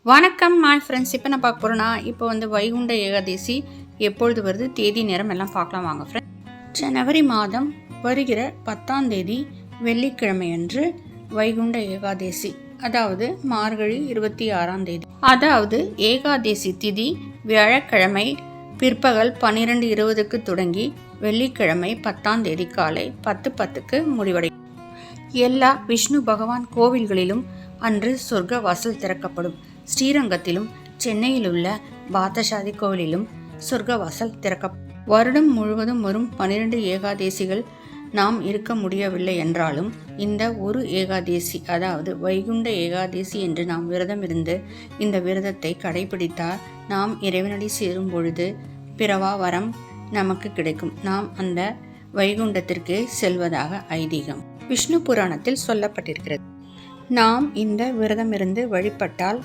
வணக்கம் மாய் ஃப்ரெண்ட்ஸ். இப்போ நான் பார்க்க போகிறேன்னா வைகுண்ட ஏகாதசி எப்பொழுது வருது, தேதி நேரம் எல்லாம் பார்க்கலாம் வாங்க ஃப்ரெண்ட்ஸ். ஜனவரி மாதம் வருகிற 10ஆம் தேதி வெள்ளிக்கிழமை அன்று வைகுண்ட ஏகாதசி, அதாவது மார்கழி 26ஆம் தேதி, அதாவது ஏகாதசி திதி வியாழக்கிழமை பிற்பகல் 12:20க்கு தொடங்கி வெள்ளிக்கிழமை 10ஆம் தேதி காலை 10:10க்கு முடிவடையும். எல்லா விஷ்ணு பகவான் கோவில்களிலும் அன்று சொர்க்க வாசல் திறக்கப்படும். ஸ்ரீரங்கத்திலும் சென்னையில் உள்ள பார்த்தசாதி கோவிலிலும் சொர்க்கவாசல் திறக்கப்படும். வருடம் முழுவதும் வரும் 12 ஏகாதேசிகள் நாம் இருக்க முடியவில்லை என்றாலும் இந்த ஒரு ஏகாதேசி, அதாவது வைகுண்ட ஏகாதேசி என்று நாம் விரதம் இருந்து இந்த விரதத்தை கடைபிடித்தால் நாம் இறைவனடி சேரும் பொழுது பிறவா வரம் நமக்கு கிடைக்கும். நாம் அந்த வைகுண்டத்திற்கு செல்வதாக ஐதீகம் விஷ்ணு புராணத்தில் சொல்லப்பட்டிருக்கிறது. நாம் இந்த விரதம் இருந்து வழிபட்டால்,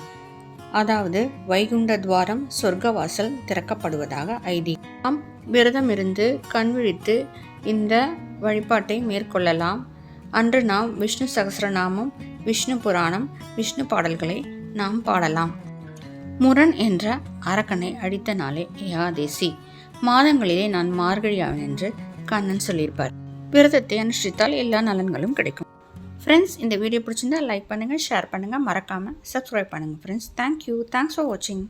அதாவது வைகுண்ட துவாரம் சொர்க்கவாசல் திறக்கப்படுவதாக ஐதீகம். நாம் விரதம் இருந்து கண் விழித்து இந்த வழிபாட்டை மேற்கொள்ளலாம். அன்று நாம் விஷ்ணு சகஸ்ரநாமம், விஷ்ணு புராணம், விஷ்ணு பாடல்களை நாம் பாடலாம். முரண் என்ற அரக்கனை அழித்த நாளே ஏகாதேசி. மாதங்களிலே நான் மார்கழியாவேன் என்று கண்ணன் சொல்லியிருப்பார். விரதத்தை அனுஷ்டித்தால் எல்லா நலன்களும் கிடைக்கும். ஃப்ரெண்ட்ஸ், இந்த வீடியோ பிடிச்சிருந்தா லைக் பண்ணுங்கள், ஷேர் பண்ணுங்கள், மறக்காமல் சப்ஸ்கிரைப் பண்ணுங்கள் ஃப்ரெண்ட்ஸ். தேங்க்யூ. தேங்க்ஸ் ஃபார் வாட்சிங்.